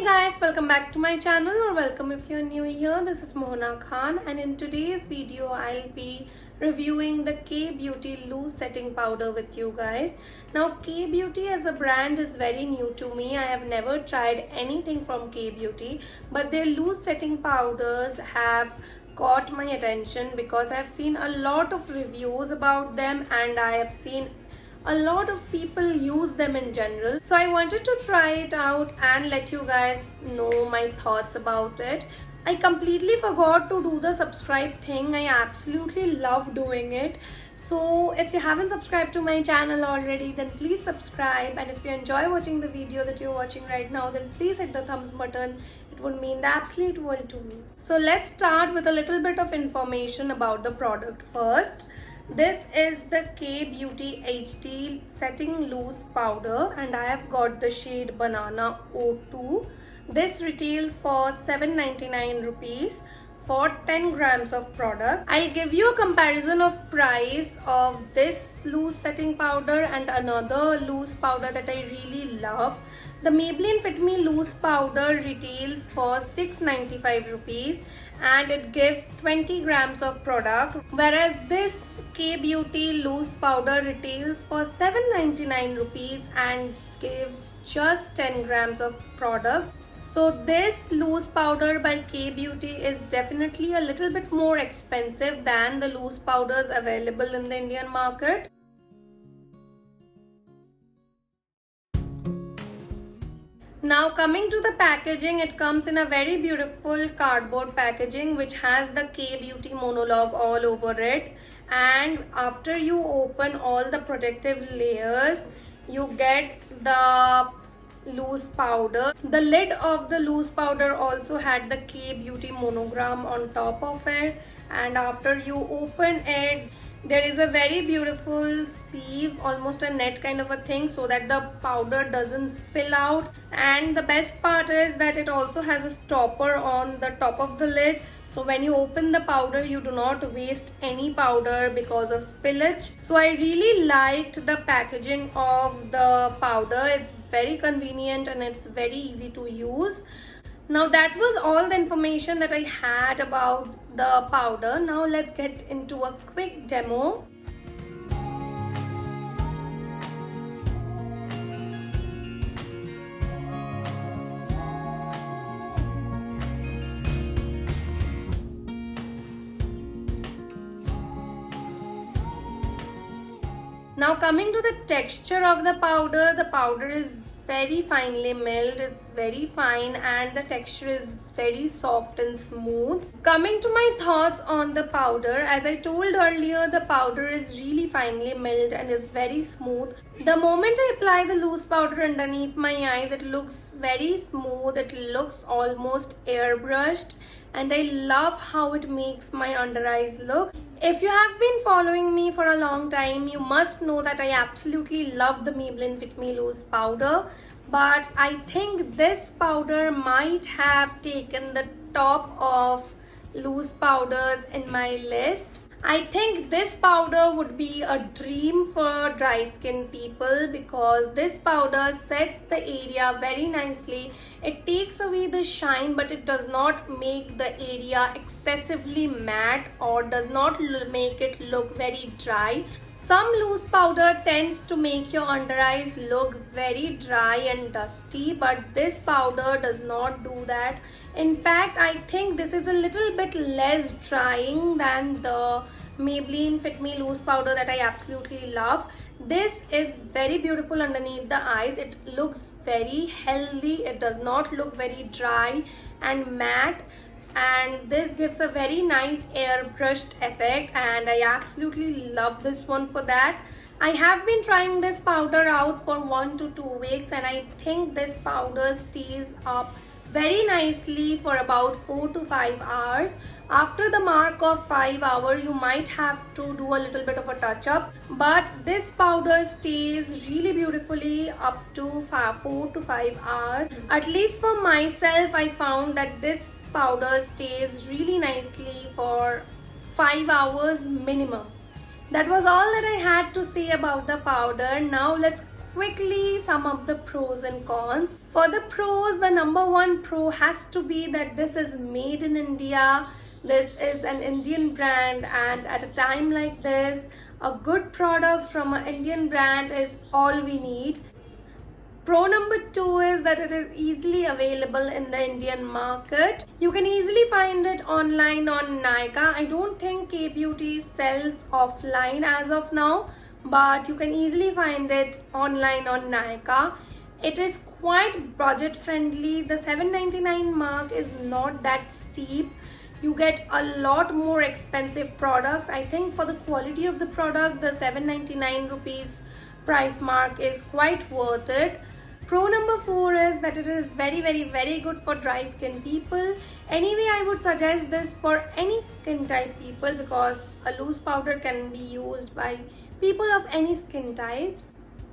Guys, welcome back to my channel, or welcome if you're new here. This is Mohona Khan, and in today's video I'll be reviewing the K Beauty loose setting powder with you guys. Now K Beauty as a brand is very new to me. I have never tried anything from K Beauty, but their loose setting powders have caught my attention because I've seen a lot of reviews about them and I have seen a lot of people use them in general. So I wanted to try it out and let you guys know my thoughts about it. I completely forgot to do the subscribe thing. I absolutely love doing it. So if you haven't subscribed to my channel already, then please subscribe, and if you enjoy watching the video that you're watching right now, then please hit the thumbs button. It would mean the absolute world to me. So let's start with a little bit of information about the product first. This is the K Beauty HD Setting Loose Powder and I have got the shade Banana O2. This retails for 7.99 rupees for 10 grams of product. I'll give you a comparison of price of this loose setting powder and another loose powder that I really love. The Maybelline Fit Me loose powder retails for 6.95 rupees and it gives 20 grams of product, whereas this K Beauty loose powder retails for 7.99 rupees and gives just 10 grams of product. So this loose powder by K Beauty is definitely a little bit more expensive than the loose powders available in the Indian market. Now coming to the packaging, it comes in a very beautiful cardboard packaging which has the K Beauty monologue all over it, and after you open all the protective layers you get the loose powder. The lid of the loose powder also had the K Beauty monogram on top of it, and after you open it there is a very beautiful sieve, almost a net kind of a thing, so that the powder doesn't spill out. And the best part is that it also has a stopper on the top of the lid, so when you open the powder you do not waste any powder because of spillage. So I really liked the packaging of the powder. It's very convenient and it's very easy to use. Now that was all the information that I had about the powder. Now let's get into a quick demo. Now coming to the texture of the powder is very finely milled. It's very fine and the texture is very soft and smooth. Coming to my thoughts on the powder, as I told earlier, the powder is really finely milled and is very smooth. The moment I apply the loose powder underneath my eyes, it looks very smooth. It looks almost airbrushed and I love how it makes my under eyes look. If you have been following me for a long time, you must know that I absolutely love the Maybelline Fit Me loose powder, but I think this powder might have taken the top of loose powders in my list. I think this powder would be a dream for dry skin people because this powder sets the area very nicely. It takes away the shine, but it does not make the area excessively matte or does not make it look very dry. Some loose powder tends to make your under eyes look very dry and dusty, but this powder does not do that. In fact, I think this is a little bit less drying than the Maybelline Fit Me loose powder that I absolutely love. This is very beautiful underneath the eyes. It looks very healthy. It does not look very dry and matte, and this gives a very nice airbrushed effect, and I absolutely love this one for that. I have been trying this powder out for 1 to 2 weeks and I think this powder stays up very nicely for about 4 to 5 hours. After the mark of 5 hours you might have to do a little bit of a touch up, but this powder stays really beautifully up to 4 to 5 hours. At least for myself, I found that this powder stays really nicely for 5 hours minimum. That was all that I had to say about the powder. Now let's quickly sum up the pros and cons. For the pros, the number one pro has to be that this is made in India. This is an Indian brand, and at a time like this, a good product from an Indian brand is all we need. Pro number two is that it is easily available in the Indian market. You can easily find it online on Nykaa. I don't think K-Beauty sells offline as of now, but you can easily find it online on Nykaa. It is quite budget friendly. The $7.99 mark is not that steep. You get a lot more expensive products. I think for the quality of the product, the $7.99 rupees price mark is quite worth it. Pro number four is that it is very good for dry skin people. Anyway, I would suggest this for any skin type people because a loose powder can be used by people of any skin types.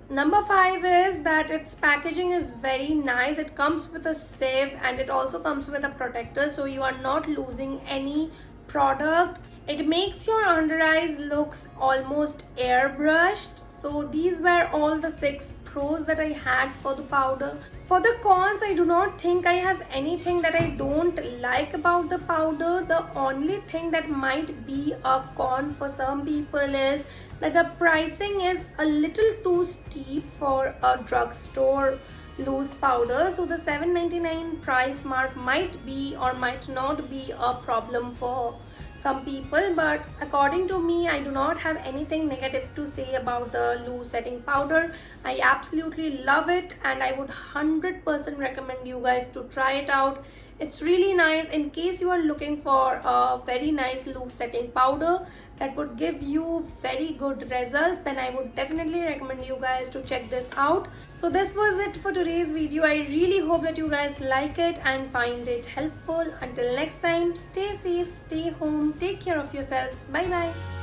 Number five is that its packaging is very nice. It comes with a sieve and it also comes with a protector, so you are not losing any product. It makes your under eyes looks almost airbrushed. So these were all the 6 pros that I had for the powder. For the cons, I do not think I have anything that I don't like about the powder. The only thing that might be a con for some people is that the pricing is a little too steep for a drugstore loose powder. So the $7.99 price mark might be or might not be a problem for some people, but according to me, I do not have anything negative to say about the loose setting powder. I absolutely love it and I would 100% recommend you guys to try it out. It's really nice. In case you are looking for a very nice loose setting powder that would give you very good results, then I would definitely recommend you guys to check this out. So this was it for today's video. I really hope that you guys like it and find it helpful. Until next time, stay safe, stay home, take care of yourselves. Bye bye.